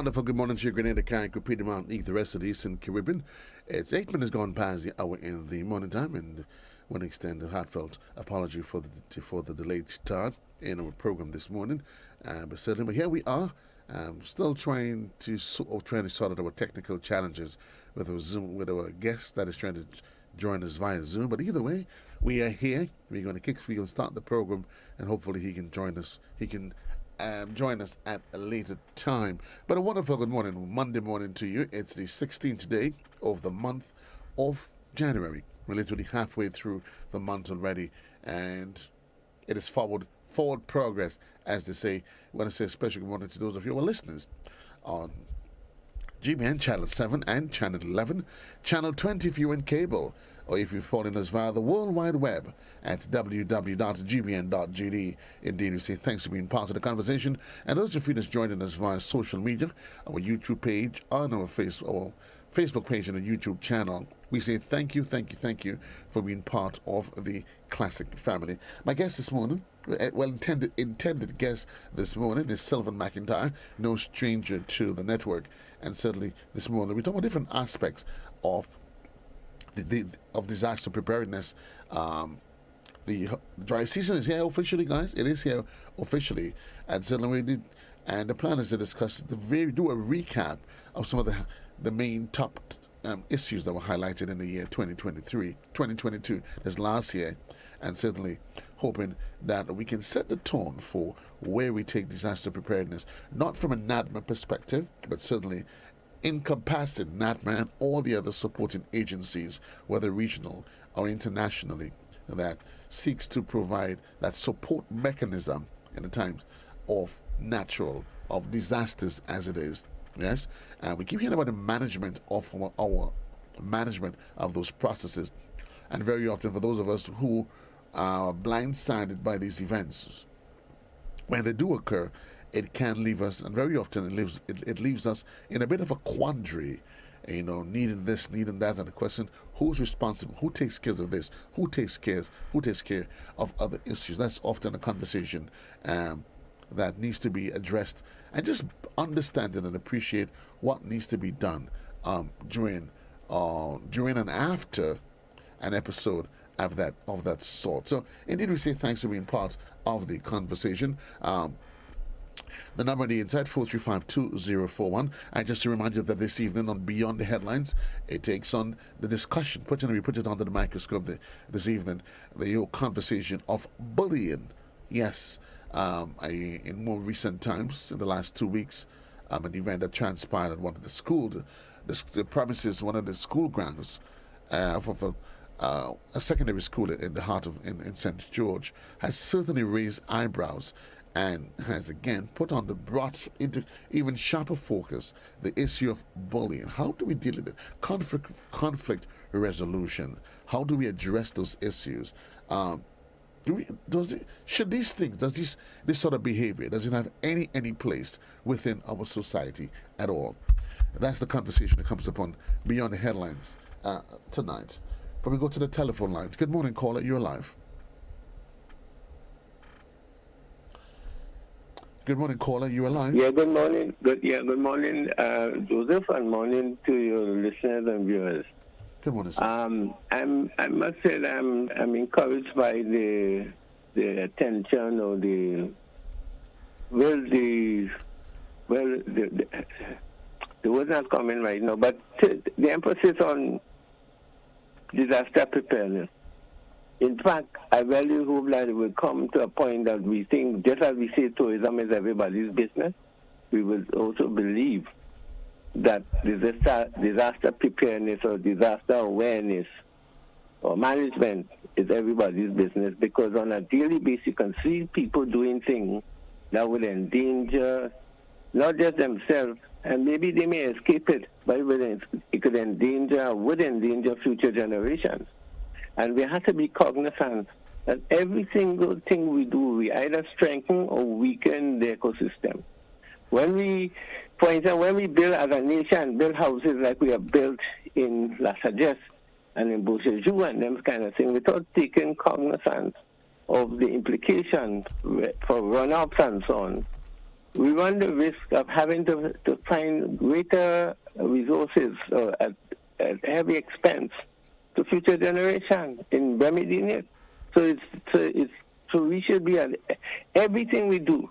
wonderful good morning to you, Grenada, Carrick, Peter Mountain, the rest of the Eastern Caribbean. It's 8 minutes gone past the hour in the morning time, and want to extend a heartfelt apology for the delayed start in our program this morning. But here we are, still trying to sort out our technical challenges with our Zoom, with our guest that is trying to join us via Zoom. But either way, we are here. We're going to start the program, and hopefully he can join us. He can join us at a later time. But a wonderful good morning, Monday morning to you. It's the 16th day of the month of January. We're literally halfway through the month already, and it is forward progress, as they say. I want to say a special good morning to those of you who are listeners on GBN Channel 7 and Channel 11, Channel 20 if you're in cable, or if you're following us via the World Wide Web at www.gbn.gd. Indeed, we say thanks for being part of the conversation. And those of you that's joining us via social media, our YouTube page, on our Facebook page and a YouTube channel, we say thank you for being part of the Classic family. My guest this morning, intended guest this morning is Sylvan McIntyre, no stranger to the network. And certainly this morning we talk about different aspects of of disaster preparedness. The dry season is here officially, guys. It is here officially, and certainly and the plan is to discuss do a recap of some of the main top issues that were highlighted in the year 2022, this last year, and certainly hoping that we can set the tone for where we take disaster preparedness, not from a NADMA perspective, but certainly encompassing NADMA and all the other supporting agencies, whether regional or internationally, that seeks to provide that support mechanism in the times of disasters as it is. Yes, and we keep hearing about the management of our management of those processes, and very often for those of us who are blindsided by these events, when they do occur, it can leave us, and very often it leaves us in a bit of a quandary, needing this, needing that, and the question: who's responsible? Who takes care of this? Who takes care of other issues? That's often a conversation that needs to be addressed, and just understanding and appreciate what needs to be done during and after an episode of that sort. So indeed, we say thanks for being part of the conversation. The number on the inside, 435-2041. And just to remind you that this evening on Beyond the Headlines, it takes on the discussion, we put it under the microscope this evening, the conversation of bullying. Yes, in more recent times, in the last 2 weeks, an event that transpired at one of the schools, the premises, one of the school grounds of a secondary school in the heart of in St. George, has certainly raised eyebrows and has again brought into even sharper focus the issue of bullying. How do we deal with it? Conflict resolution. How do we address those issues? Does this sort of behavior, does it have any place within our society at all? That's the conversation that comes upon Beyond the Headlines tonight. But we go to the telephone lines. Good morning, caller. You're live. Good morning, caller. You alive? Yeah, good morning. Good morning, Joseph, and morning to your listeners and viewers. Good morning, sir. I must say that I'm encouraged by the attention or the word's not coming right now, but the emphasis on disaster preparedness. In fact, I really hope that it will come to a point that we think, just as we say tourism is everybody's business, we will also believe that disaster preparedness or disaster awareness or management is everybody's business, because on a daily basis you can see people doing things that would endanger not just themselves, and maybe they may escape it, but it could endanger future generations. And we have to be cognizant that every single thing we do, we either strengthen or weaken the ecosystem. For instance, when we build as a nation, build houses like we have built in La Sagesse and in Beausejour and them kind of thing, without taking cognizance of the implications for runoffs and so on, we run the risk of having to find greater resources at heavy expense to future generations in remedying it. So we should be at everything we do.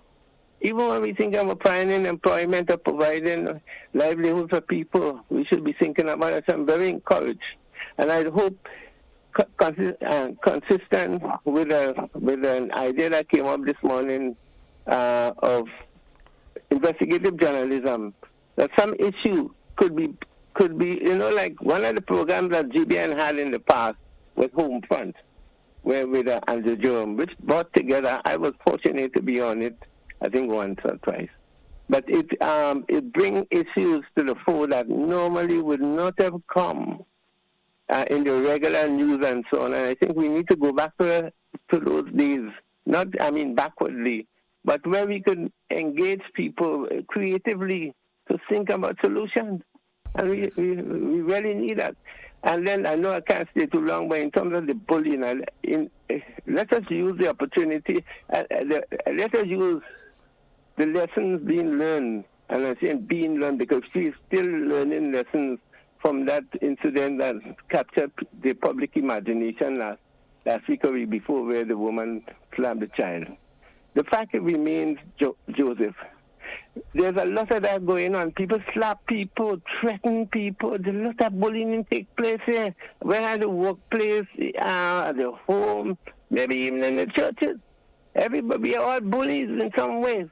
Even when we think of finding employment or providing livelihood for people, we should be thinking about it. So I'm very encouraged. And I hope consistent with an idea that came up this morning of investigative journalism, that some issue could be, like one of the programs that GBN had in the past was Home Front, where with Andrew Jerome, which brought together, I was fortunate to be on it, I think once or twice. But it brings issues to the fore that normally would not have come in the regular news and so on. And I think we need to go back to those days, backwardly, but where we could engage people creatively to think about solutions. And we really need that. And then I know I can't stay too long, but in terms of the bullying, let us use the opportunity, let us use the lessons being learned, and I'm saying being learned because she's still learning lessons from that incident that captured the public imagination last week or week before, where the woman slammed the child. The fact remains, Joseph, there's a lot of that going on. People slap people, threaten people. There's a lot of bullying take place here. Where at the workplace, at the home, maybe even in the churches. Everybody, we are all bullies in some ways.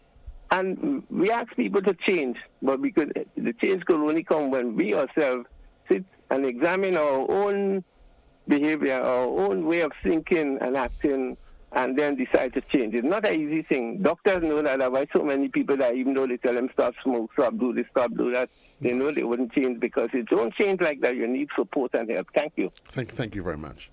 And we ask people to change, but the change could only come when we ourselves sit and examine our own behavior, our own way of thinking and acting, and then decide to change. It's not an easy thing. Doctors know that. Why so many people that even though they tell them stop smoke, stop do this, stop do that, they know they wouldn't change because it don't change like that. You need support and help. Thank you. Thank you very much.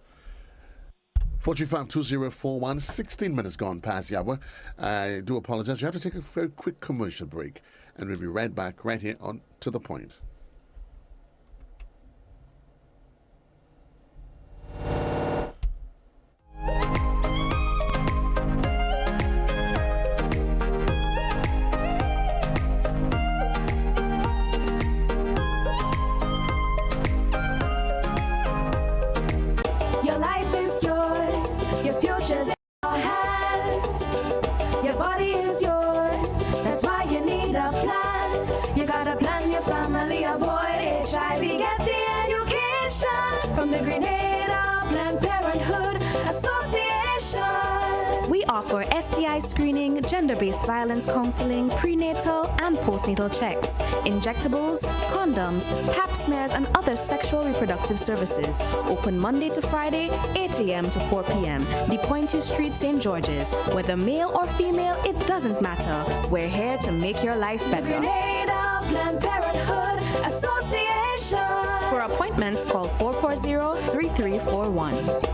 435-2041, 16 minutes gone past the hour. I do apologize. You have to take a very quick commercial break, and we'll be right back right here on To The Point. For STI screening, gender-based violence counseling, prenatal and postnatal checks, injectables, condoms, pap smears, and other sexual reproductive services. Open Monday to Friday, 8 a.m. to 4 p.m. The Pointu Street, St. George's. Whether male or female, it doesn't matter. We're here to make your life better. Grenada Planned Parenthood Association. For appointments, call 440-3341.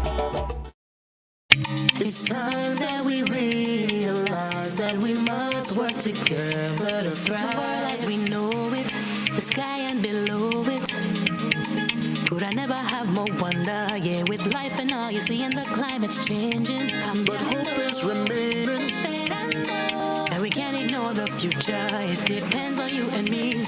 It's time that we realize that we must work together to thrive. As we know it, the sky and below it. Could I never have more wonder? Yeah, with life and all you see and the climate's changing. But hope is remaining. And we can't ignore the future. It depends on you and me.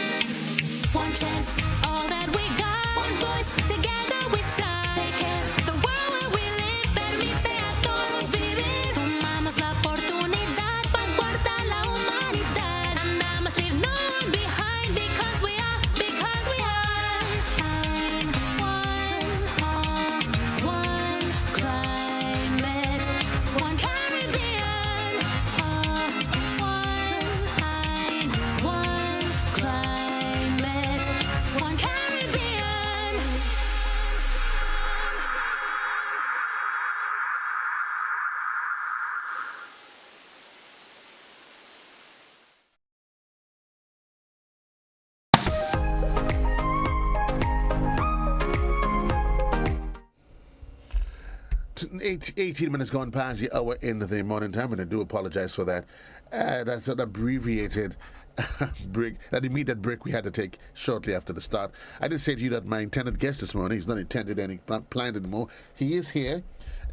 One chance, all that we got. One voice, together we start. Take care of the world where we live. Permite a todos vivir. Tomamos la oportunidad para aportar la humanidad. And I must leave no one behind because we are. One climate, one Caribbean. One climate, one Caribbean. To 18 minutes gone past the hour in the morning time, and I do apologize for that. That's an abbreviated break, that immediate break we had to take shortly after the start. I did say to you that my intended guest this morning, he's not intended any, not planned anymore. He is here.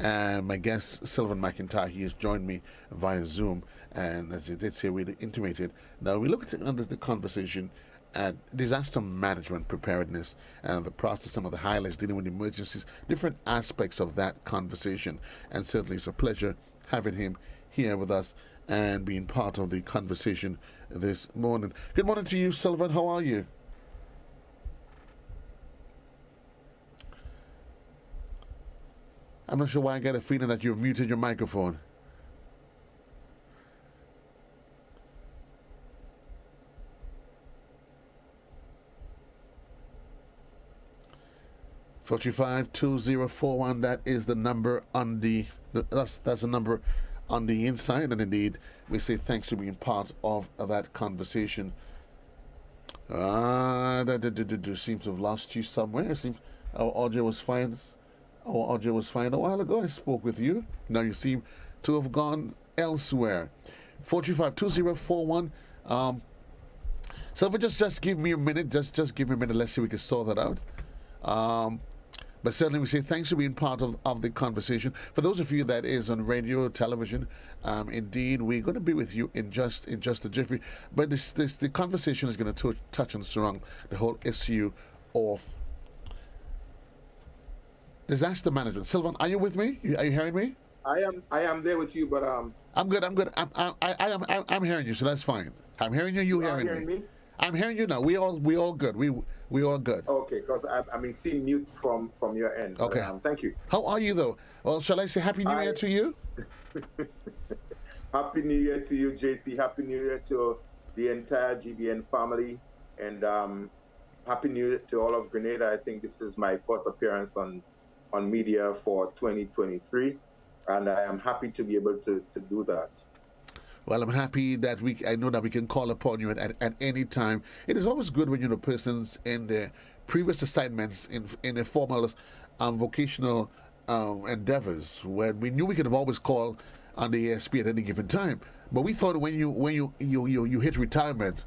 My guest, Sylvan McIntyre, he has joined me via Zoom. And as you did say, we intimated. Now we looked under the conversation at disaster management preparedness and the process, some of the highlights dealing with emergencies, different aspects of that conversation. And certainly it's a pleasure having him here with us and being part of the conversation this morning. Good morning to you, Sylvan. How are you? I'm not sure why I get a feeling that you've muted your microphone. (452041). That is the number on that's the number on the inside, and indeed we say thanks for being part of that conversation. Seems to have lost you somewhere. Seems our audio was fine. Our audio was fine a while ago. I spoke with you. Now you seem to have gone elsewhere. 4352041. So if you just give me a minute, just give me a minute. Let's see if we can sort that out. But certainly we say thanks for being part of the conversation. For those of you that is on radio, television, indeed, we're going to be with you in just a jiffy. But the conversation is going to touch on strong the whole issue of disaster management. Sylvan, are you with me? Are you hearing me? I am there with you, but I'm good. I'm hearing you, so that's fine. I'm hearing you. You hearing me? I'm hearing you now. We all good. We all good. Okay, because I'm in seeing mute from your end. Okay. Thank you. How are you though? Well, shall I say Happy New Year to you? Happy New Year to you, JC. Happy New Year to the entire GBN family, and Happy New Year to all of Grenada. I think this is my first appearance on media for 2023, and I am happy to be able to do that. Well, I'm happy that I know that we can call upon you at any time. It is always good when you know persons in their previous assignments in their formal vocational endeavors, when we knew we could have always called on the ASP at any given time. But we thought when you hit retirement,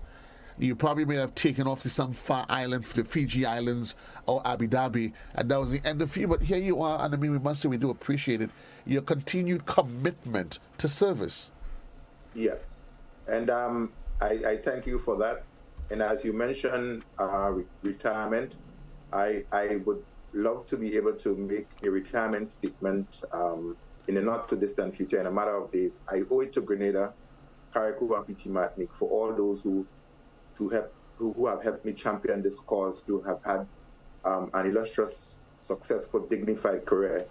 you probably may have taken off to some far island, the Fiji Islands or Abu Dhabi, and that was the end of you. But here you are, and I mean, we must say we do appreciate it, your continued commitment to service. Yes, and I thank you for that. And as you mentioned, retirement, I would love to be able to make a retirement statement in a not too distant future, in a matter of days. I owe it to Grenada, Carriacou, and PT Martinique for all those who have helped me champion this cause, to have had an illustrious, successful, dignified career.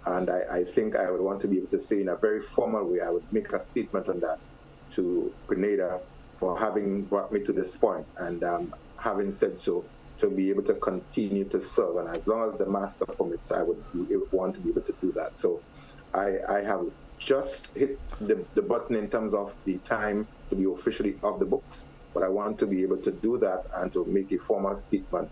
And I think I would want to be able to say in a very formal way, I would make a statement on that to Grenada for having brought me to this point, and having said so, to be able to continue to serve. And as long as the master permits, I would want to be able to do that. So I have just hit the button in terms of the time to be officially off the books, but I want to be able to do that and to make a formal statement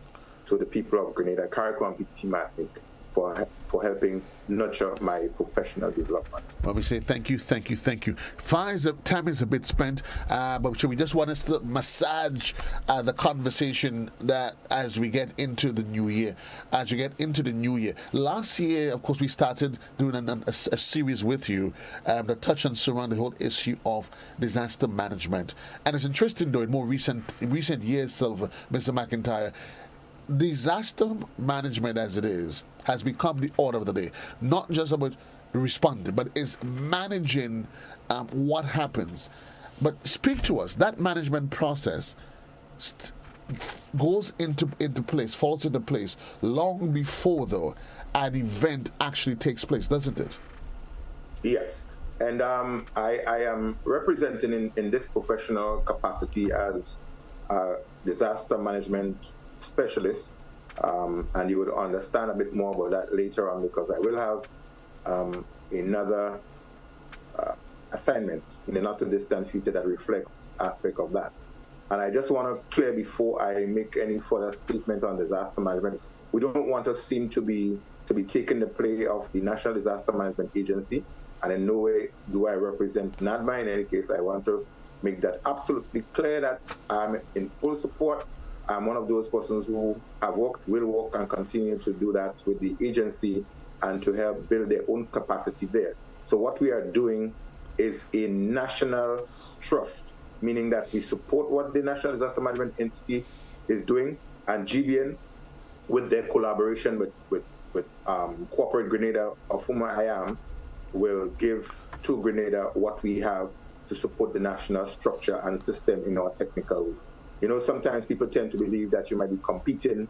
to the people of Grenada, Carriacou, and PT Martinique for helping nurture my professional development. Well, we say thank you. Time is a bit spent, but should we just want us to massage the conversation that as we get into the new year? Last year, of course, we started doing a series with you that touched on surround the whole issue of disaster management. And it's interesting, though, in more recent years, Sylvan, Mr. McIntyre, disaster management as it is has become the order of the day. Not just about responding, but is managing what happens. But speak to us. That management process goes into place, falls into place long before, though, an event actually takes place, doesn't it? Yes. And I am representing in this professional capacity as a disaster management specialist, and you would understand a bit more about that later on, because I will have another assignment in the not too distant future that reflects aspect of that. And I just want to clear before I make any further statement on disaster management, we don't want to seem to be taking the play of the National Disaster Management Agency, and in no way do I represent NADMA. In any case, I want to make that absolutely clear that I'm in full support. I'm one of those persons who have worked, will work, and continue to do that with the agency and to help build their own capacity there. So what we are doing is a national trust, meaning that we support what the National Disaster Management Entity is doing, and GBN, with their collaboration with Corporate Grenada, of whom I am, will give to Grenada what we have to support the national structure and system in our technical ways. You know, sometimes people tend to believe that you might be competing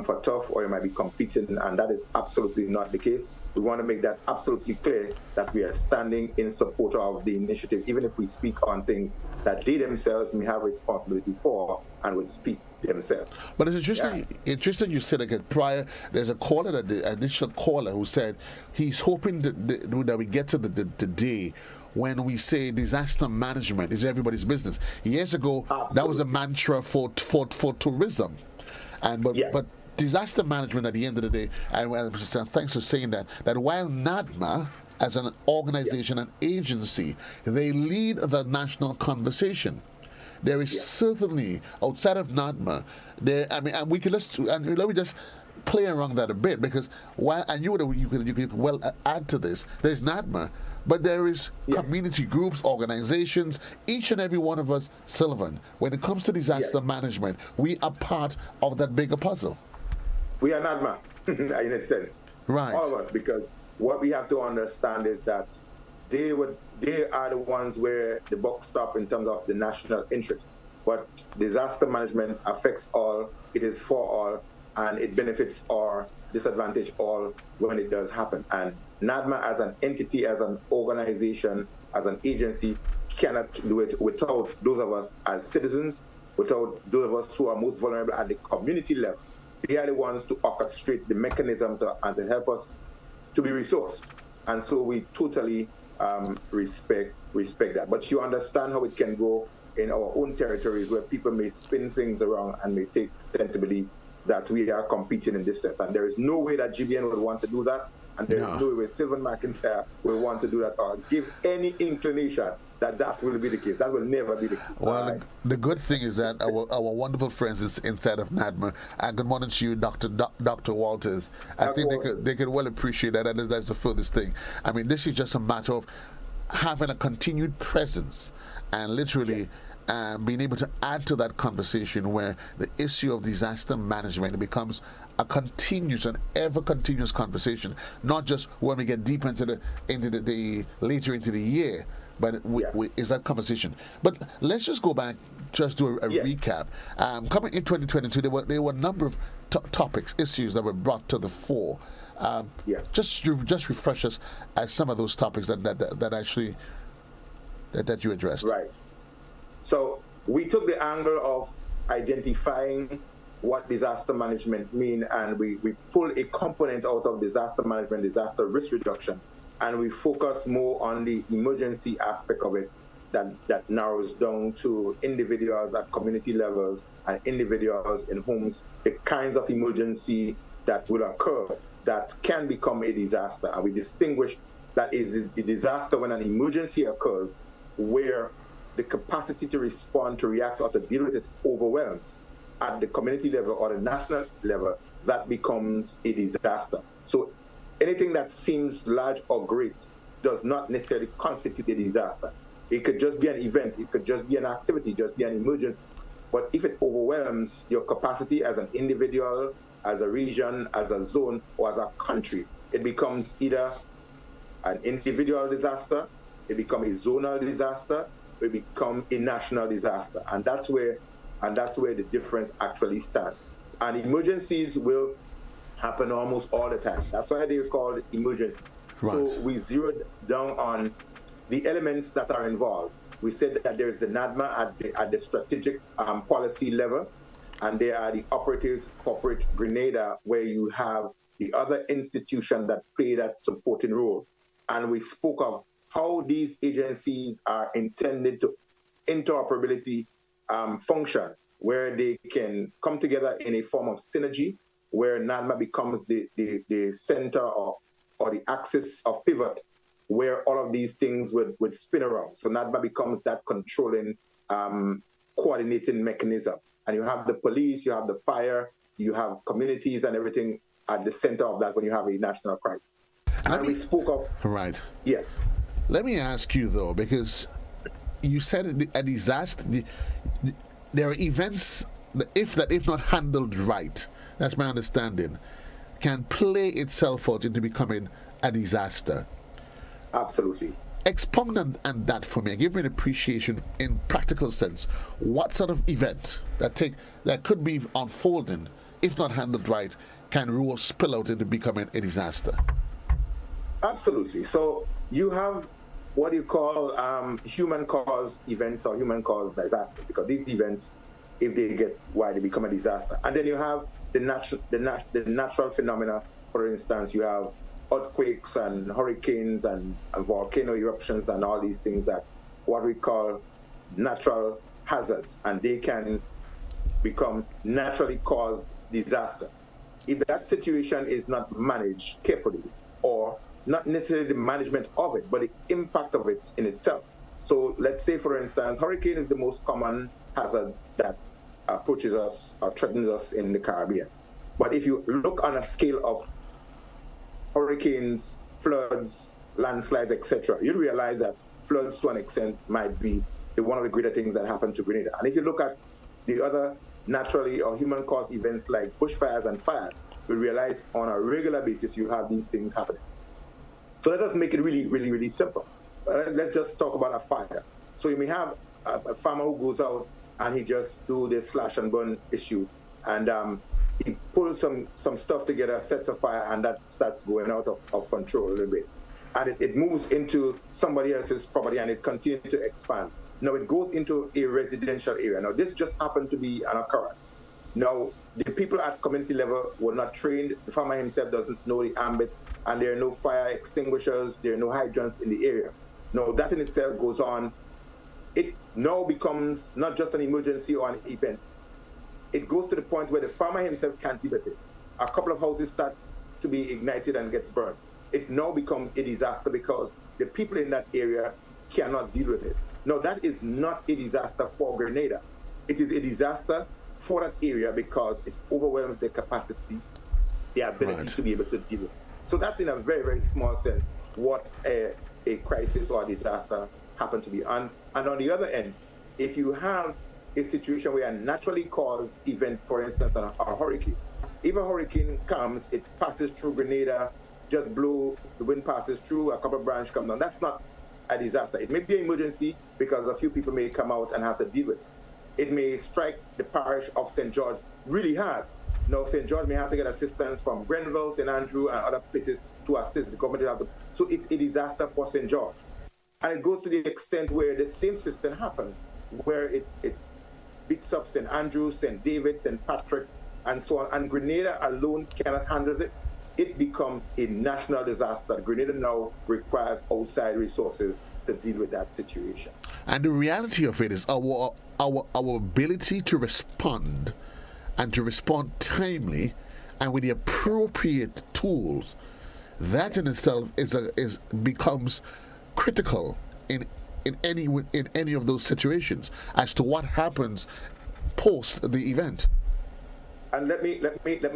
for tough, or you might be competing, and that is absolutely not the case. We want to make that absolutely clear that we are standing in support of the initiative, even if we speak on things that they themselves may have responsibility for and would speak themselves. But it's interesting. Interesting you said that prior. There's a caller, the initial caller, who said he's hoping that we get to the day when we say disaster management is everybody's business. Years ago, that was a mantra for tourism. But disaster management, at the end of the day, and thanks for saying that while NADMA as an organization, an agency, they lead the national conversation. There is certainly, outside of NADMA, let me just play around that a bit, because you could well add to this. There's NADMA, but there is community groups, organizations, each and every one of us, Sylvan. When it comes to disaster management, we are part of that bigger puzzle. We are NADMA, in a sense. Right. All of us, because what we have to understand is that they are the ones where the buck stops in terms of the national interest. But disaster management affects all, it is for all, and it benefits or disadvantage all when it does happen. And NADMA as an entity, as an organization, as an agency, cannot do it without those of us as citizens, without those of us who are most vulnerable at the community level. They are the ones to orchestrate the mechanism and to help us to be resourced. And so we totally respect that. But you understand how it can go in our own territories, where people may spin things around and may tend to believe that we are competing in this sense. And there is no way that GBN would want to do that. And there is no way Sylvan McIntyre will want to do that or give any inclination that will be the case. That will never be the case. Well, the good thing is that our wonderful friends is inside of NADMA. And good morning to you, Dr. Walters. I think they could well appreciate that. And that's the furthest thing. I mean, this is just a matter of having a continued presence and literally being able to add to that conversation, where the issue of disaster management becomes a continuous and ever continuous conversation, not just when we get deep into the later into the year, but is that conversation. But let's just go back, just do a recap. Coming in 2022, there were a number of topics, issues that were brought to the fore. Just refresh us as some of those topics that actually that you addressed. Right. So we took the angle of identifying what disaster management mean, and we pull a component out of disaster management, disaster risk reduction, and we focus more on the emergency aspect of it that narrows down to individuals at community levels and individuals in homes, the kinds of emergency that will occur that can become a disaster. And we distinguish that is a disaster when an emergency occurs where the capacity to respond, to react, or to deal with it overwhelms at the community level or the national level. That becomes a disaster. So anything that seems large or great does not necessarily constitute a disaster. It could just be an event, it could just be an activity, just be an emergency. But if it overwhelms your capacity as an individual, as a region, as a zone, or as a country, it becomes either an individual disaster, it becomes a zonal disaster, it becomes a national disaster. And that's where the difference actually stands. And emergencies will happen almost all the time. That's why they're called emergency. Right. So we zeroed down on the elements that are involved. We said that there's the NADMA at the strategic policy level, and there are the operatives, Corporate Grenada, where you have the other institution that play that supporting role. And we spoke of how these agencies are intended to interoperability function, where they can come together in a form of synergy, where NADMA becomes the center or the axis of pivot, where all of these things would spin around. So NADMA becomes that controlling, coordinating mechanism. And you have the police, you have the fire, you have communities and everything at the center of that when you have a national crisis. And we spoke of... Right. Yes. Let me ask you though, because you said a disaster. There are events that, if not handled right, that's my understanding, can play itself out into becoming a disaster. Absolutely. Expound on that for me. Give me an appreciation in practical sense. What sort of event that could be unfolding, if not handled right, can spill out into becoming a disaster? Absolutely. So you have what you call human cause events or human cause disaster, because these events, if they get wide, they become a disaster. And then you have the natural phenomena. For instance, you have earthquakes and hurricanes and volcano eruptions and all these things that what we call natural hazards, and they can become naturally caused disaster. If that situation is not managed carefully, or not necessarily the management of it, but the impact of it in itself. So let's say, for instance, hurricane is the most common hazard that approaches us or threatens us in the Caribbean. But if you look on a scale of hurricanes, floods, landslides, etc., you'll realize that floods to an extent might be one of the greater things that happen to Grenada. And if you look at the other naturally or human-caused events like bushfires and fires, you'll realize on a regular basis you have these things happening. So let us make it really, really, really simple. Let's just talk about a fire. So you may have a farmer who goes out and he just do this slash and burn issue, and he pulls some stuff together, sets a fire, and that starts going out of control a little bit. And it moves into somebody else's property, and it continues to expand. Now it goes into a residential area. Now this just happened to be an occurrence. Now the people at community level were not trained. The farmer himself doesn't know the ambit, and there are no fire extinguishers, there are no hydrants in the area. Now that in itself goes on. It now becomes not just an emergency or an event. It goes to the point where the farmer himself can't deal with it. A couple of houses start to be ignited and gets burned. It now becomes a disaster because the people in that area cannot deal with it. Now that is not a disaster for Grenada. It is a disaster for that area because it overwhelms their capacity, their ability to be able to deal with it. So that's in a very, very small sense what a crisis or a disaster happened to be. And on the other end, if you have a situation where a naturally caused event, for instance, a hurricane, if a hurricane comes, it passes through Grenada, just blow, the wind passes through, a couple of branches come down, that's not a disaster. It may be an emergency because a few people may come out and have to deal with it. It may strike the parish of St. George really hard. Now, St. George may have to get assistance from Grenville, St. Andrew, and other places to assist the government. So it's a disaster for St. George. And it goes to the extent where the same system happens, where it beats up St. Andrew, St. David, St. Patrick, and so on. And Grenada alone cannot handle it. It becomes a national disaster. Grenada now requires outside resources to deal with that situation. And the reality of it is our ability to respond, and to respond timely and with the appropriate tools, that in itself becomes critical in any of those situations as to what happens post the event. And let me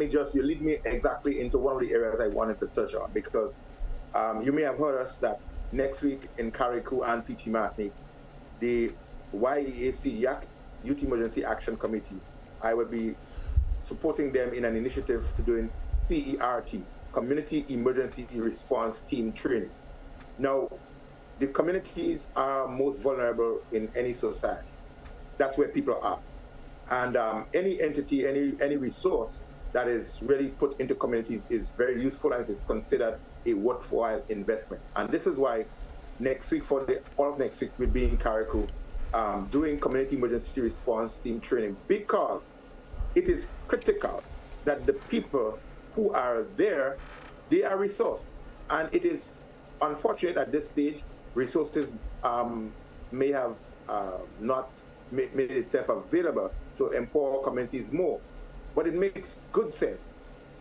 just, you lead me exactly into one of the areas I wanted to touch on, because you may have heard us that next week in Carriacou and Peachy Martinique, the YEAC, Youth Emergency Action Committee, I will be supporting them in an initiative to doing CERT, Community Emergency Response Team Training. Now, the communities are most vulnerable in any society. That's where people are. And any entity, any resource that is really put into communities is very useful and is considered a worthwhile investment. And this is why next week, all of next week, we'll be in Carriacou doing community emergency response team training, because it is critical that the people who are there, they are resourced. And it is unfortunate at this stage, resources may have not made itself available to empower communities more. But it makes good sense,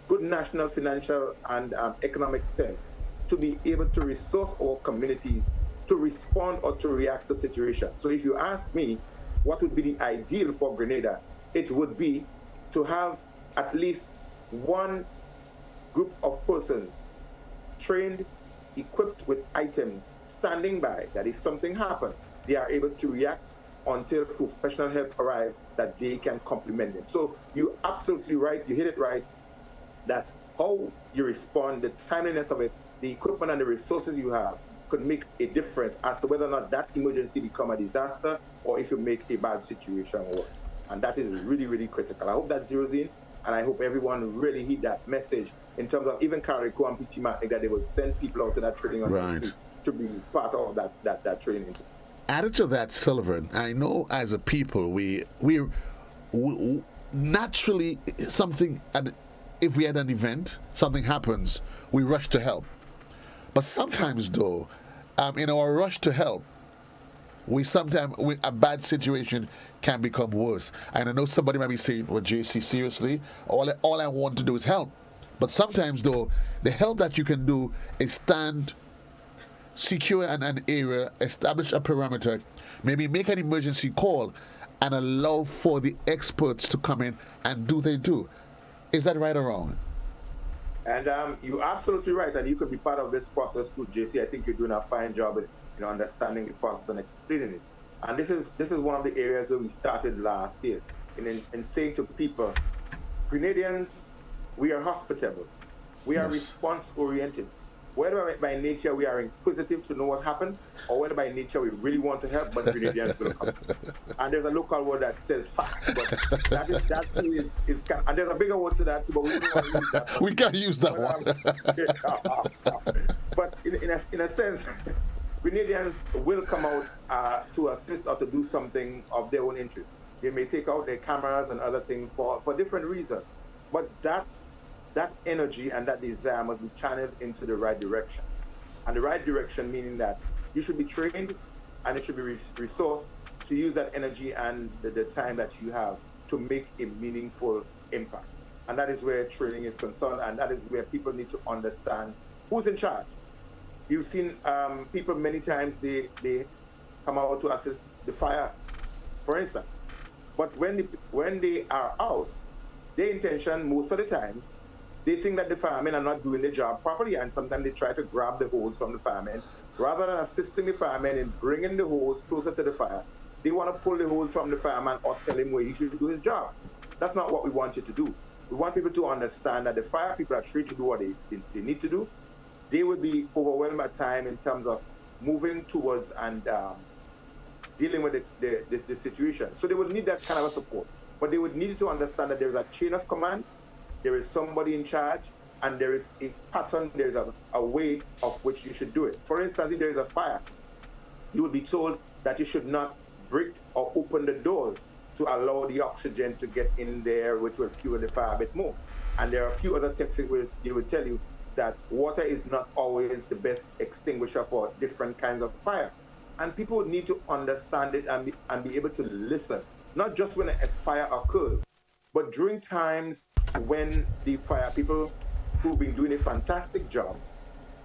good national, financial, and economic sense to be able to resource our communities to respond or to react to situations. So if you ask me what would be the ideal for Grenada, it would be to have at least one group of persons trained equipped with items, standing by, that if something happens, they are able to react until professional help arrives that they can complement them. So you're absolutely right, you hit it right, that how you respond, the timeliness of it, the equipment and the resources you have could make a difference as to whether or not that emergency become a disaster or if you make a bad situation worse. And that is really, really critical. I hope that zeroes in, and I hope everyone really heed that message in terms of even Carrico and PT Martin, that they will send people out to that training to be part of that training. Added to that, Sylvan, I know as a people, we naturally, if we had an event, something happens, we rush to help. But sometimes, though, in our rush to help, a bad situation can become worse. And I know somebody might be saying, well, JC, seriously, all I want to do is help. But sometimes, though, the help that you can do is stand secure in an area, establish a parameter, maybe make an emergency call, and allow for the experts to come in and do they do. Is that right or wrong? And you're absolutely right, and you could be part of this process too, JC. I think you're doing a fine job in understanding the process and explaining it. And this is one of the areas where we started last year, in saying to people, Grenadians, we are hospitable, we are response-oriented. Whether by nature we are inquisitive to know what happened, or whether by nature we really want to help, but Grenadians will come. And there's a local word that says fast, but that too is and there's a bigger word to that too, but we don't want to use that one. We can't use that one. But in a sense, Grenadians will come out to assist or to do something of their own interest. They may take out their cameras and other things for different reasons, but that energy and that desire must be channeled into the right direction. And the right direction meaning that you should be trained and it should be resourced to use that energy and the time that you have to make a meaningful impact. And that is where training is concerned, and that is where people need to understand who's in charge. You've seen people many times, they come out to assist the fire, for instance. But when they are out, their intention most of the time, they think that the firemen are not doing their job properly, and sometimes they try to grab the hose from the firemen. Rather than assisting the firemen in bringing the hose closer to the fire, they want to pull the hose from the fireman or tell him where he should do his job. That's not what we want you to do. We want people to understand that the fire people are trained to do what they need to do. They would be overwhelmed at time in terms of moving towards and dealing with the situation. So they would need that kind of a support. But they would need to understand that there's a chain of command, there is somebody in charge, and there is a pattern, there's a way of which you should do it. For instance, if there is a fire, you will be told that you should not break or open the doors to allow the oxygen to get in there, which will fuel the fire a bit more. And there are a few other texts where they will tell you that water is not always the best extinguisher for different kinds of fire. And people would need to understand it and be able to listen, not just when a fire occurs, but during times when the fire people who've been doing a fantastic job,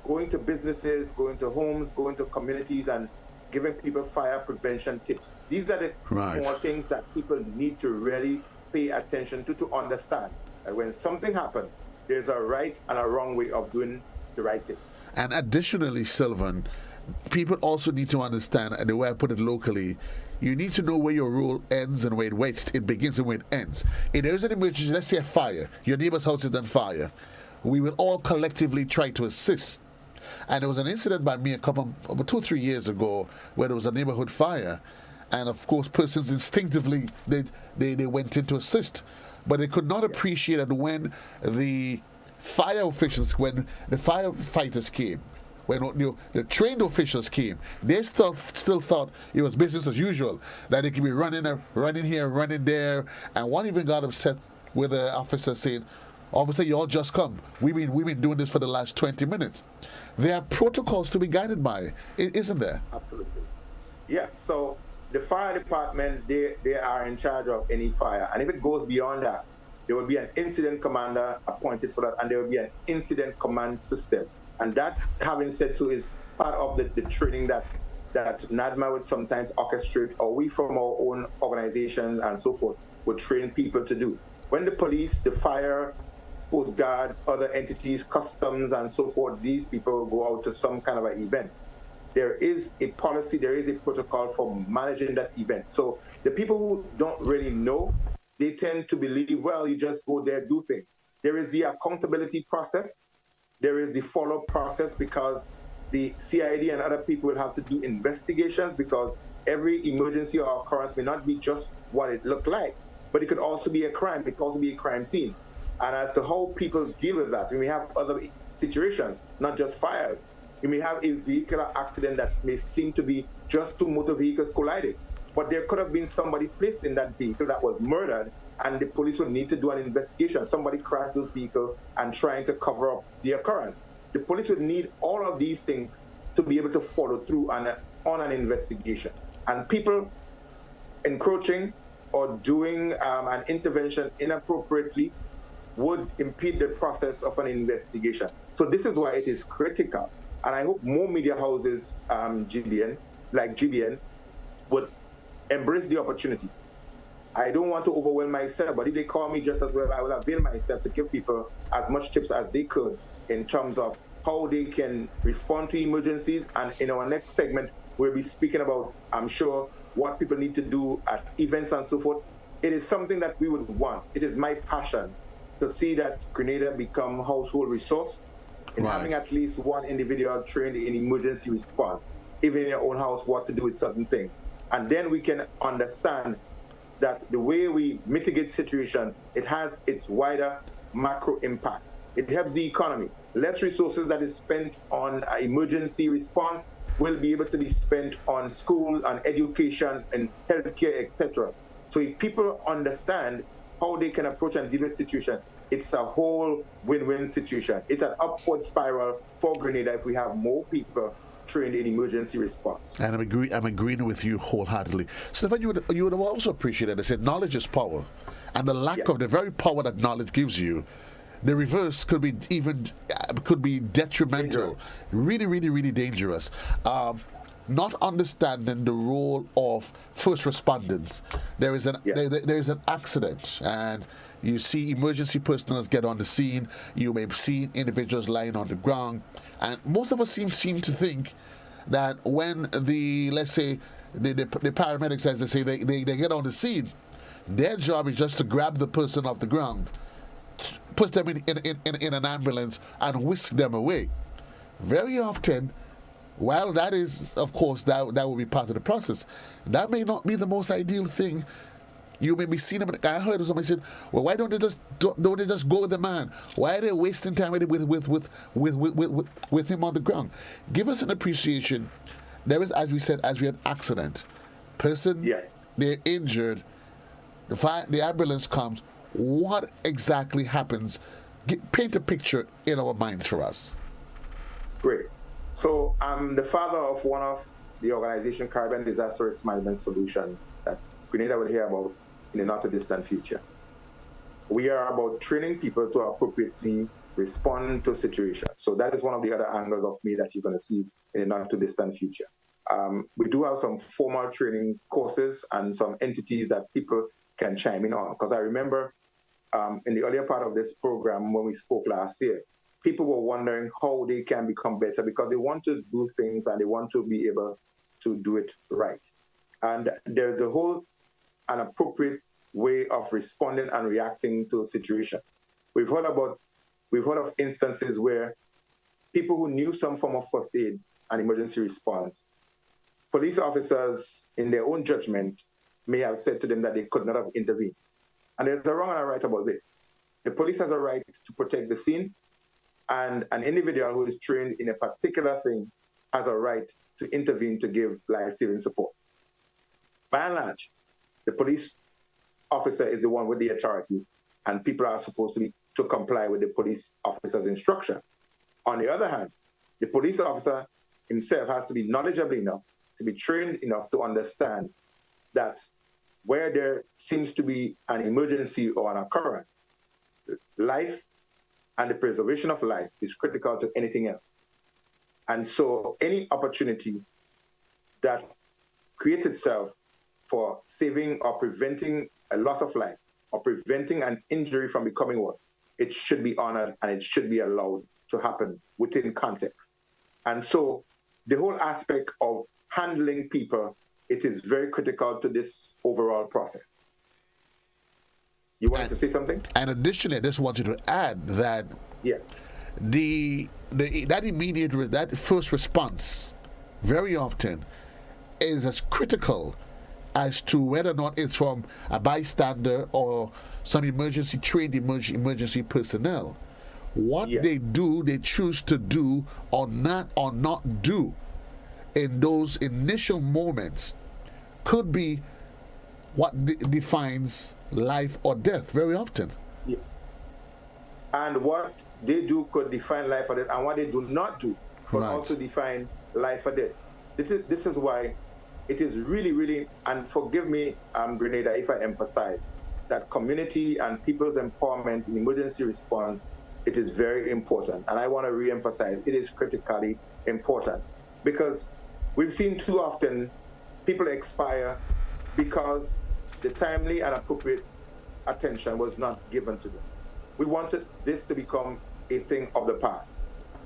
going to businesses, going to homes, going to communities, and giving people fire prevention tips. These are the small things that people need to really pay attention to understand that when something happens, there's a right and a wrong way of doing the right thing. And additionally, Sylvan, people also need to understand, and the way I put it locally, you need to know where your role ends and where it begins and where it ends. If there is an emergency, let's say a fire, your neighbor's house is on fire, we will all collectively try to assist. And there was an incident by me about 2 or 3 years ago where there was a neighborhood fire, and of course persons instinctively they went in to assist, but they could not appreciate that when the firefighters came, when the trained officials came, they still thought it was business as usual, that they could be running here, running there, and one even got upset with the officer saying, "Officer, you all just come. We've been doing this for the last 20 minutes." There are protocols to be guided by, isn't there? Absolutely. Yeah. So the fire department, they are in charge of any fire, and if it goes beyond that, there will be an incident commander appointed for that, and there will be an incident command system. And that, having said so, is part of the training that NADMA would sometimes orchestrate, or we from our own organization and so forth would train people to do. When the police, the fire, Coast Guard, other entities, customs, and so forth, these people go out to some kind of an event. There is a policy, there is a protocol for managing that event. So the people who don't really know, they tend to believe, well, you just go there, do things. There is the accountability process. There is the follow-up process, because the CID and other people will have to do investigations, because every emergency or occurrence may not be just what it looked like, but it could also be a crime. It could also be a crime scene. And as to how people deal with that, we may have other situations, not just fires. You may have a vehicular accident that may seem to be just two motor vehicles colliding, but there could have been somebody placed in that vehicle that was murdered, and the police would need to do an investigation. Somebody crashed those vehicles and trying to cover up the occurrence. The police would need all of these things to be able to follow through on an investigation. And people encroaching or doing an intervention inappropriately would impede the process of an investigation. So this is why it is critical. And I hope more media houses, GBN, would embrace the opportunity. I don't want to overwhelm myself, but if they call me just as well, I will avail myself to give people as much tips as they could in terms of how they can respond to emergencies. And in our next segment, we'll be speaking about, I'm sure, what people need to do at events and so forth. It is something that we would want. It is my passion to see that Grenada become household resource in having at least one individual trained in emergency response, even in your own house, what to do with certain things. And then we can understand that the way we mitigate situation, it has its wider macro impact. It helps the economy. Less resources that is spent on emergency response will be able to be spent on school and education and healthcare, etc. So if people understand how they can approach and deal with situation, it's a whole win-win situation. It's an upward spiral for Grenada if we have more people trained in emergency response. And I'm agreeing with you wholeheartedly. Sylvan, you would also appreciate that I said knowledge is power, and the lack of the very power that knowledge gives you, the reverse could be detrimental, really, really, really dangerous. Not understanding the role of first responders. There is an accident, and you see emergency personnel get on the scene. You may see individuals lying on the ground, and most of us seem to think that when the paramedics, as they say, they get on the scene, their job is just to grab the person off the ground, put them in an ambulance, and whisk them away. Very often, while that is, of course, that will be part of the process, that may not be the most ideal thing. You may be seeing them. I heard somebody said, "Well, why don't they just go with the man? Why are they wasting time with him on the ground?" Give us an appreciation. There is, as we said, as we had accident, person, they're injured. The ambulance comes. What exactly happens? Paint a picture in our minds for us. Great. So I'm the father of one of the organization Caribbean Disaster Risk Management Solution that Grenada will hear about in the not too distant future. We are about training people to appropriately respond to situations. So that is one of the other angles of me that you're going to see in the not too distant future. We do have some formal training courses and some entities that people can chime in on. Because I remember in the earlier part of this program when we spoke last year, people were wondering how they can become better because they want to do things and they want to be able to do it right. And there's the whole an appropriate way of responding and reacting to a situation. We've heard of instances where people who knew some form of first aid and emergency response, police officers in their own judgment may have said to them that they could not have intervened. And there's a wrong and a right about this. The police has a right to protect the scene, and an individual who is trained in a particular thing has a right to intervene to give life-saving support. By and large, the police officer is the one with the authority, and people are supposed to comply with the police officer's instruction. On the other hand, the police officer himself has to be knowledgeable enough, to be trained enough to understand that where there seems to be an emergency or an occurrence, life and the preservation of life is critical to anything else. And so any opportunity that creates itself for saving or preventing a loss of life or preventing an injury from becoming worse it should be honored and it should be allowed to happen within context. And so the whole aspect of handling people, it is very critical to this overall process. You wanted to say something? And additionally, I just wanted to add that Yes. that first response very often is as critical as to whether or not it's from a bystander or some trained emergency personnel. What Yes. they do, they choose to do or not do in those initial moments could be what defines life or death very often. Yeah. And what they do could define life or death, and what they do not do could Right. also define life or death. This is why it is really, really, and forgive me, Grenada, if I emphasize that community and people's empowerment in emergency response, it is very important. And I want to re-emphasize, it is critically important, because we've seen too often people expire because the timely and appropriate attention was not given to them. We wanted this to become a thing of the past,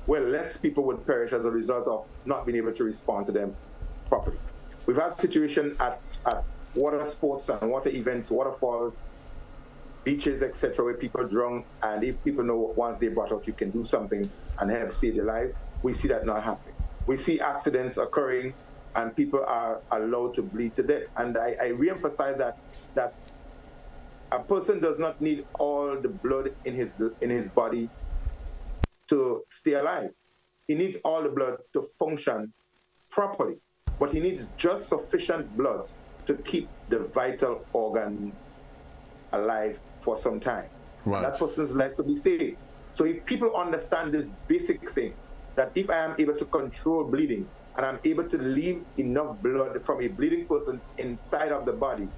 where less people would perish as a result of not being able to respond to them properly. We've had situations at water sports and water events, waterfalls, beaches, etc., where people drown, and if people know once they're brought out, you can do something and help save their lives, we see that not happening. We see accidents occurring and people are allowed to bleed to death. And I re-emphasize that a person does not need all the blood in his body to stay alive. He needs all the blood to function properly, but he needs just sufficient blood to keep the vital organs alive for some time. Right. That person's life to be saved. So if people understand this basic thing, that if I am able to control bleeding and I'm able to leave enough blood from a bleeding person inside of the body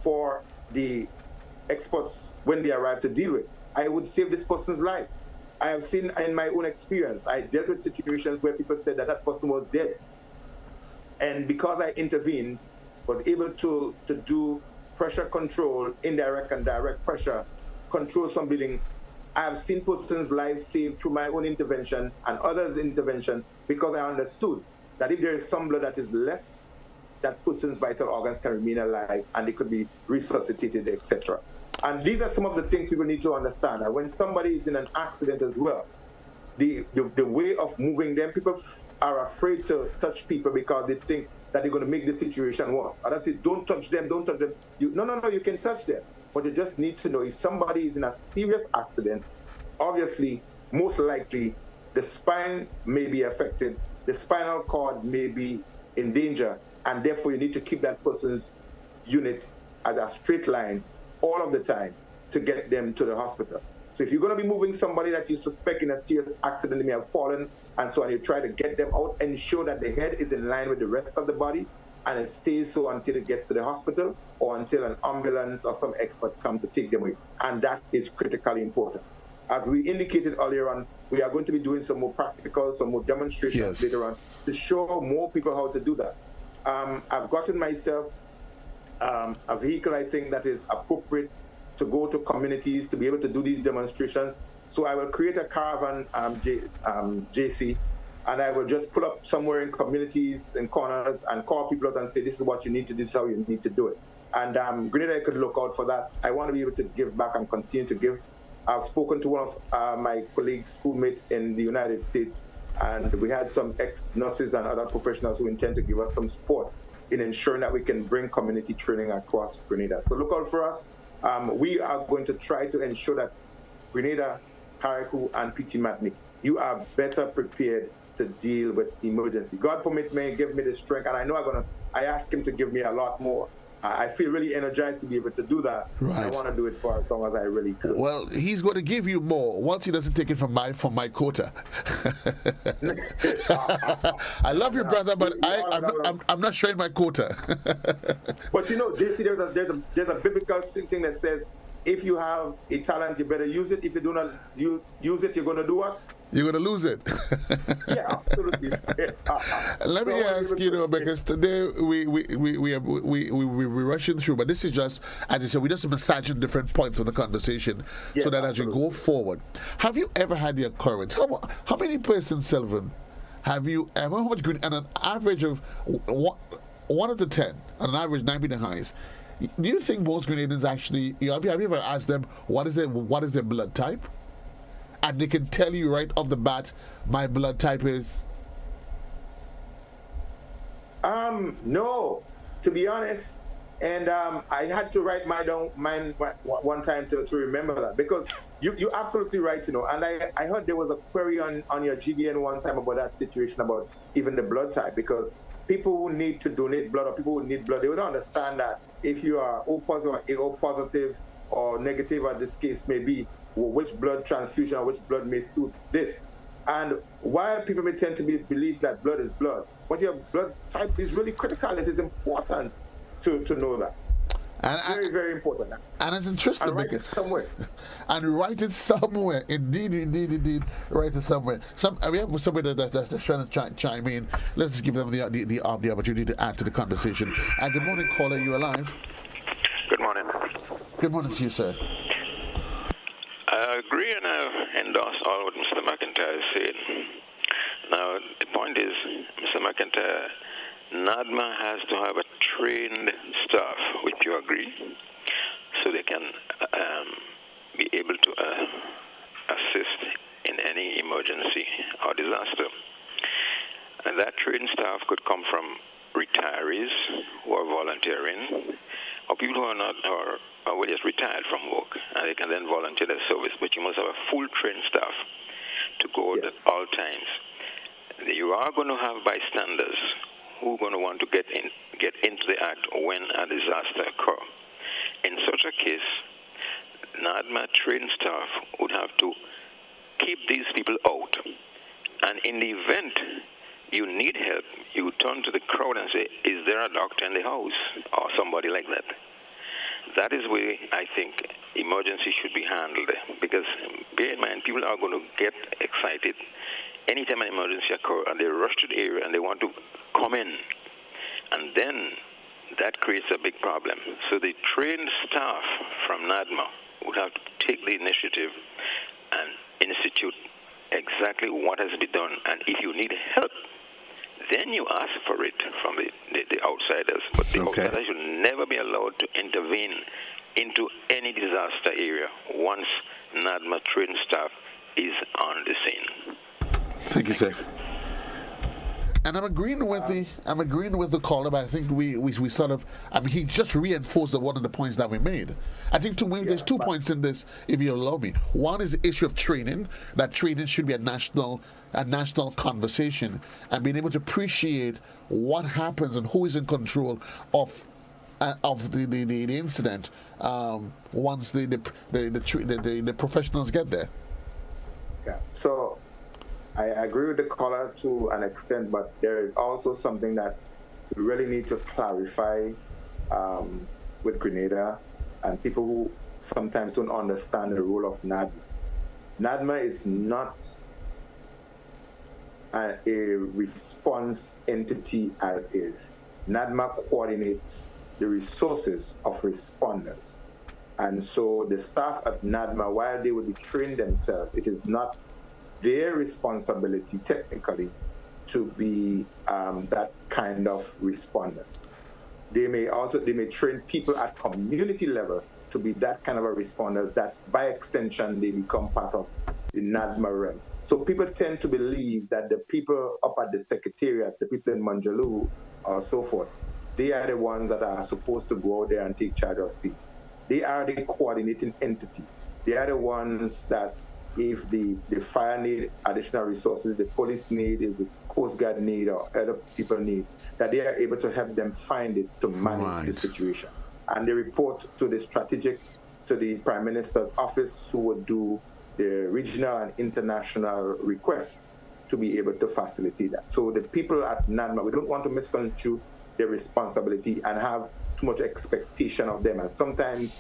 for the experts when they arrive to deal with, I would save this person's life. I have seen in my own experience, I dealt with situations where people said that person was dead. And because I intervened, was able to do pressure control, indirect and direct pressure, control some bleeding, I have seen persons' lives saved through my own intervention and others' intervention, because I understood that if there is some blood that is left, that person's vital organs can remain alive and they could be resuscitated, etc. And these are some of the things people need to understand. And when somebody is in an accident as well, the way of moving them, people are afraid to touch people because they think that they're going to make the situation worse. Others say, don't touch them, don't touch them. No, you can touch them. But you just need to know if somebody is in a serious accident, obviously, most likely, the spine may be affected, the spinal cord may be in danger, and therefore you need to keep that person's unit at a straight line all of the time to get them to the hospital. So if you're going to be moving somebody that you suspect in a serious accident, they may have fallen, and so on, you try to get them out, ensure that the head is in line with the rest of the body, and it stays so until it gets to the hospital or until an ambulance or some expert come to take them away. And that is critically important. As we indicated earlier on, we are going to be doing some more practical, some more demonstrations later on to show more people how to do that. I've gotten myself a vehicle, I think, that is appropriate to go to communities to be able to do these demonstrations. So I will create a caravan, JC, and I will just pull up somewhere in communities and corners and call people out and say, this is what you need to do, this is how you need to do it. And Grenada could look out for that. I want to be able to give back and continue to give. I've spoken to one of my colleagues, schoolmates in the United States, and we had some ex-nurses and other professionals who intend to give us some support in ensuring that we can bring community training across Grenada. So look out for us. We are going to try to ensure that Grenada, Carriacou, and PT Matnik, you are better prepared to deal with emergency. God permit me, give me the strength, and I know I ask him to give me a lot more. I feel really energized to be able to do that. Right. I want to do it for as long as I really could. Well, he's going to give you more once he doesn't take it from my quota. I love you, brother, but I'm not sharing my quota. But you know, JP, there's a biblical thing that says, if you have a talent, you better use it. If you do not use it, you're going to do what? You're going to lose it. Yeah, absolutely. Let me ask you, because today we're rushing through, but this is just, as you said, we're just massaging different points of the conversation, so that as we go forward. Have you ever had the occurrence? How many persons, Sylvan, have you ever, how much green, and an average of 1 out of 10, on an average 9 being the highest, do you think most Grenadians actually, have you ever asked them what is their blood type? And they can tell you right off the bat, my blood type is? No, to be honest. And I had to write mine one time to remember that, because you're absolutely right, you know. And I heard there was a query on your GBN one time about that situation, about even the blood type, because people who need to donate blood, or people who need blood, they would understand that if you are O positive or AO positive or negative, as this case may be, which blood transfusion or which blood may suit this. And while people may tend to believe that blood is blood, what your blood type is really critical. It is important to know that. And very, very important. And it's interesting. And write it somewhere. And write it somewhere. Indeed. Write it somewhere. We have somebody that's trying to chime in. Let's just give them the opportunity to add to the conversation. And good morning, caller. You alive? Good morning. Good morning to you, sir. I agree and I endorse all what Mr. McIntyre is saying. Now, the point is, Mr. McIntyre, NADMA has to have a trained staff, which you agree, so they can be able to assist in any emergency or disaster. And that trained staff could come from retirees who are volunteering, or people who are not, or were just retired from work, and they can then volunteer their service. But you must have a full trained staff to go at all times. You are going to have bystanders who are going to want to get into the act when a disaster occurs. In such a case, NADMA trained staff would have to keep these people out. And in the event you need help, you turn to the crowd and say, is there a doctor in the house? Or somebody like that. That is where I think emergency should be handled. Because bear in mind, people are going to get excited anytime an emergency occurs, and they rush to the area and they want to come in. And then that creates a big problem. So the trained staff from NADMA would have to take the initiative and institute exactly what has to be done. And if you need help, then you ask for it from the outsiders. But the outsiders should never be allowed to intervene into any disaster area once NADMA trained staff is on the scene. Thank you, sir. And I'm agreeing with the caller, but I think we sort of, he just reinforced one of the points that we made. I think there's 2 points in this, if you allow me. One is the issue of training. That training should be a national conversation, and being able to appreciate what happens and who is in control of the incident once the professionals get there. Yeah. So I agree with the caller to an extent, but there is also something that we really need to clarify with Grenada and people who sometimes don't understand the role of NADMA. NADMA is not a response entity as is. NADMA coordinates the resources of responders. And so the staff at NADMA, while they will be trained themselves, it is not their responsibility technically to be that kind of responders. They may train people at community level to be that kind of a responders that by extension they become part of the NADMA realm. So people tend to believe that the people up at the secretariat, the people in Manjaloo or so forth, they are the ones that are supposed to go out there and take charge of sea. They are the coordinating entity. They are the ones that if the fire need additional resources, the police need, if the Coast Guard need, or other people need, that they are able to help them find it to manage the situation. And they report to the Prime Minister's office, who would do the regional and international requests to be able to facilitate that. So the people at NADMA, we don't want to misconstrue their responsibility and have too much expectation of them. And sometimes,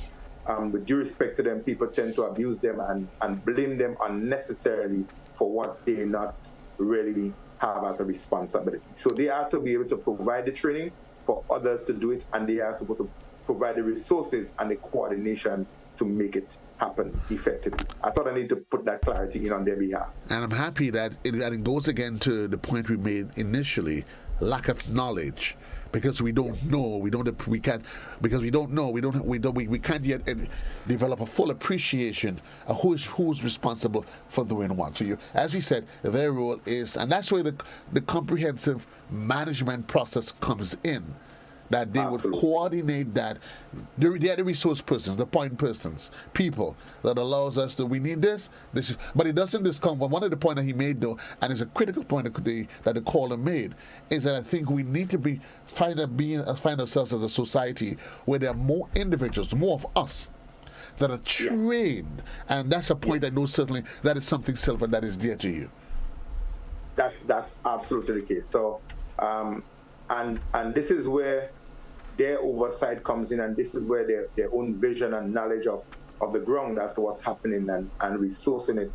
with due respect to them, people tend to abuse them and blame them unnecessarily for what they not really have as a responsibility. So they are to be able to provide the training for others to do it, and they are supposed to provide the resources and the coordination to make it happen effectively. I thought I need to put that clarity in on their behalf. And I'm happy that it goes again to the point we made initially, lack of knowledge. Because we don't know, we can't yet develop a full appreciation of who's responsible for doing what. So as we said, their role is, and that's where the comprehensive management process comes in. That they would coordinate that. They are the resource persons, the point persons, people that allows us to, we need this is, but it doesn't just come. One of the points that he made though, and it's a critical point that the caller made, is that I think we need to find ourselves as a society where there are more individuals, more of us, that are trained. And that's a point I know certainly that is something, Sylvan, that is dear to you. That's absolutely the case. So, and this is where their oversight comes in, and this is where their own vision and knowledge of the ground as to what's happening and resourcing it.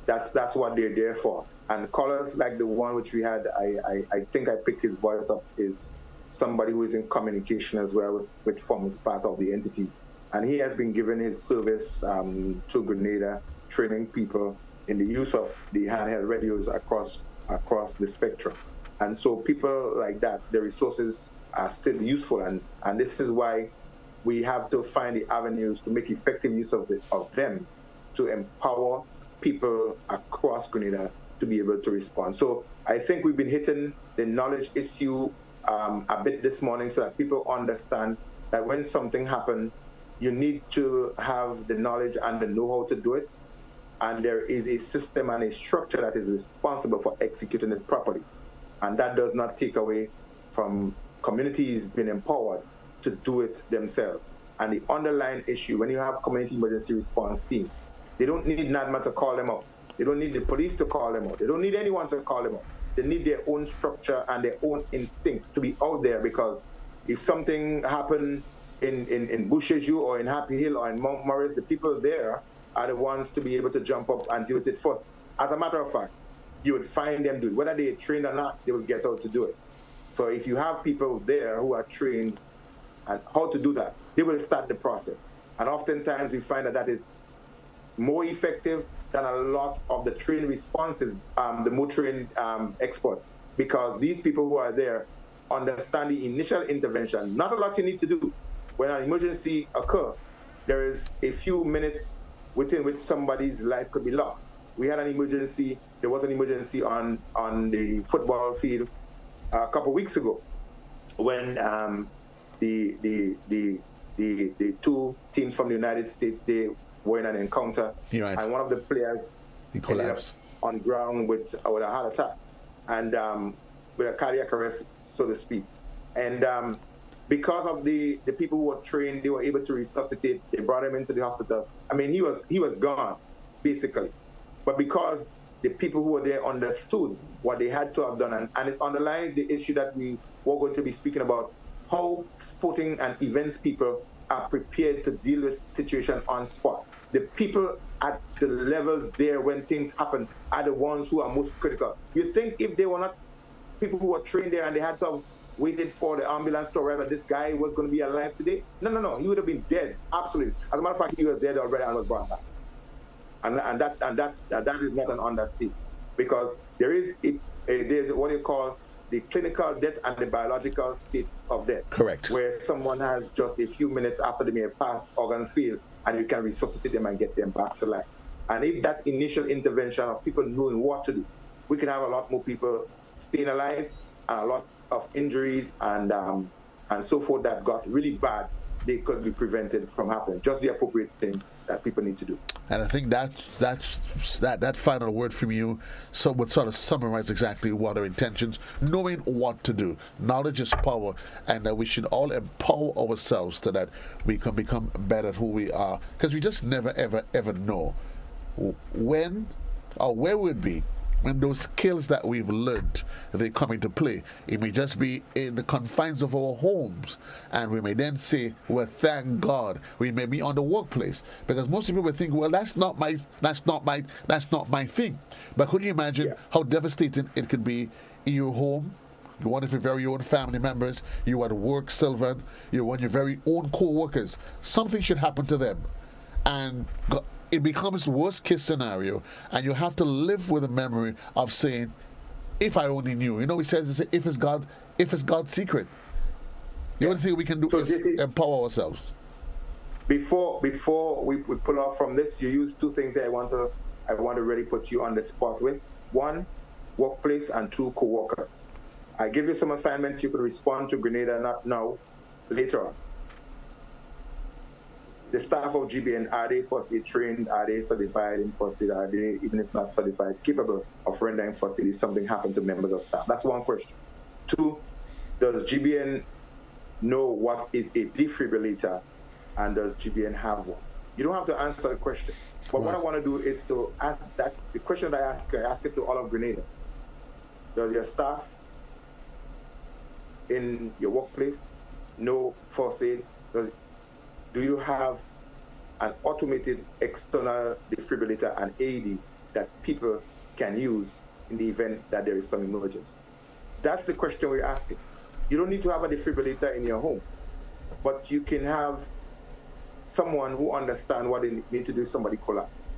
That's what they're there for. And callers like the one which we had, I think I picked his voice up, is somebody who is in communication as well, which forms part of the entity. And he has been given his service to Grenada, training people in the use of the handheld radios across the spectrum. And so people like that, the resources are still useful, and this is why we have to find the avenues to make effective use of them to empower people across Grenada to be able to respond. So I think we've been hitting the knowledge issue a bit this morning, so that people understand that when something happens, you need to have the knowledge and the know-how to do it, and there is a system and a structure that is responsible for executing it properly. And that does not take away from communities being empowered to do it themselves. And the underlying issue, when you have community emergency response team, they don't need NADMA to call them up. They don't need the police to call them up. They don't need anyone to call them up. They need their own structure and their own instinct to be out there, because if something happened in Busheju or in Happy Hill or in Mount Morris, the people there are the ones to be able to jump up and deal with it first. As a matter of fact, you would find them do it. Whether they are trained or not, they will get out to do it. So if you have people there who are trained and how to do that, they will start the process. And oftentimes we find that is more effective than a lot of the trained responses, the more trained experts, because these people who are there understand the initial intervention. Not a lot you need to do. When an emergency occurs, there is a few minutes within which somebody's life could be lost. We had an emergency. There was an emergency on the football field a couple weeks ago, when the two teams from the United States, they were in an encounter, and one of the players ended up on ground with a heart attack and with a cardiac arrest, so to speak. And because of the people who were trained, they were able to resuscitate. They brought him into the hospital. I mean, he was gone, basically. But because the people who were there understood what they had to have done, and it underlines the issue that we were going to be speaking about, how sporting and events people are prepared to deal with situation on spot. The people at the levels there when things happen are the ones who are most critical. You think if they were not people who were trained there and they had to have waited for the ambulance to arrive that this guy was going to be alive today? No, he would have been dead, absolutely. As a matter of fact, he was dead already and was brought back. And that is not an understatement, because there's what you call the clinical death and the biological state of death. Correct. Where someone has just a few minutes after they may have passed, organs fail, and you can resuscitate them and get them back to life. And if that initial intervention of people knowing what to do, we can have a lot more people staying alive, and a lot of injuries and so forth that got really bad, they could be prevented from happening. Just the appropriate thing that people need to do. And I think that final word from you would sort of summarize exactly what our intentions, knowing what to do. Knowledge is power, and that we should all empower ourselves so that we can become better at who we are, because we just never, ever, ever know when or where we'll be when those skills that we've learned, they come into play. It may just be in the confines of our homes, and we may then say, well, thank God. We may be on the workplace, because most people will think, well, that's not my thing. But could you imagine how devastating it could be in your home? You're one of your very own family members. You at work, Sylvan. You're one of your very own co-workers. Something should happen to them, and it becomes worst case scenario, and you have to live with the memory of saying, if I only knew. You know, he says, if it's God's secret. The only thing we can do is empower ourselves. Before we pull off from this, you use two things that I want to really put you on the spot with. One, workplace, and two, co-workers. I give you some assignments. You can respond to Grenada, not now, later on. The staff of GBN, are they first aid trained? Are they certified in first aid? Are they, even if not certified, capable of rendering first aid if something happened to members of staff? That's one question. Two, does GBN know what is a defibrillator, and does GBN have one? You don't have to answer the question. But what I want to do is to ask that, the question that I ask it to all of Grenada. Does your staff in your workplace know first aid? Do you have an automated external defibrillator, an AED, that people can use in the event that there is some emergency? That's the question we're asking. You don't need to have a defibrillator in your home, but you can have someone who understands what they need to do if somebody collapses.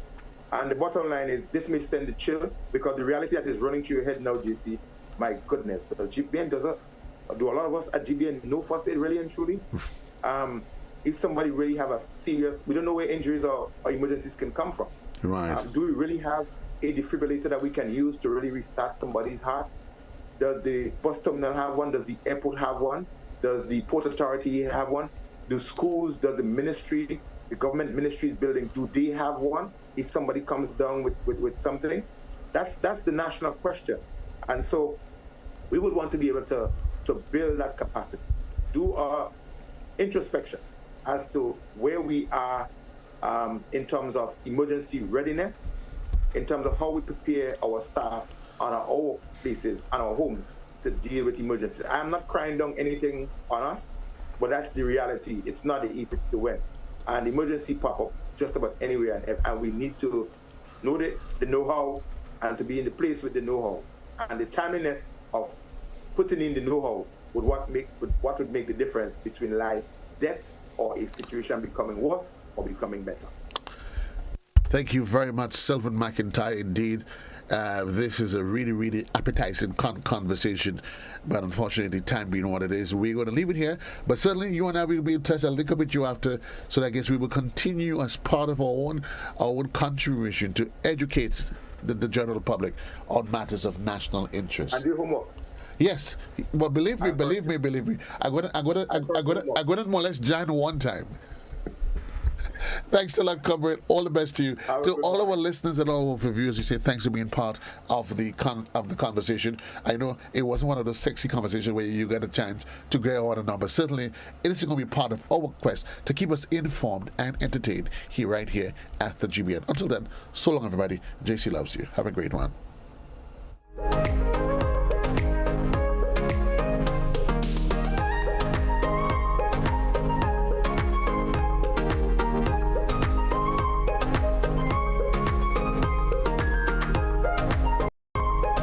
And the bottom line is, this may send a chill, because the reality that is running through your head now, JC, my goodness, GBN do a lot of us at GBN know first aid really and truly? If somebody really have a serious, we don't know where injuries or emergencies can come from. Right. Do we really have a defibrillator that we can use to really restart somebody's heart? Does the bus terminal have one? Does the airport have one? Does the Port Authority have one? Do schools, does the ministry, the government ministries building, do they have one? If somebody comes down with something? That's the national question. And so we would want to be able to build that capacity, do our introspection as to where we are in terms of emergency readiness, in terms of how we prepare our staff on our places and our homes to deal with emergencies. I'm not crying down anything on us, but that's the reality. It's not the if, it's the when. And emergency pop up just about anywhere, and we need to know the know-how and to be in the place with the know-how. And the timeliness of putting in the know-how would what would make the difference between life, death, or a situation becoming worse or becoming better. Thank you very much, Sylvan McIntyre, indeed. This is a really, really appetizing conversation, but unfortunately, time being what it is, we're going to leave it here. But certainly, you and I will be in touch. I'll link up with you after, so I guess we will continue as part of our own contribution to educate the general public on matters of national interest. And do homework. Yes, but believe me. I'm gonna more or less join one time. Thanks a lot, comrade. All the best to you. To all our listeners and all of our viewers, we say thanks for being part of the conversation. I know it wasn't one of those sexy conversations where you get a chance to get out a number. Certainly, it is going to be part of our quest to keep us informed and entertained right here at the GBN. Until then, so long, everybody. JC loves you. Have a great one.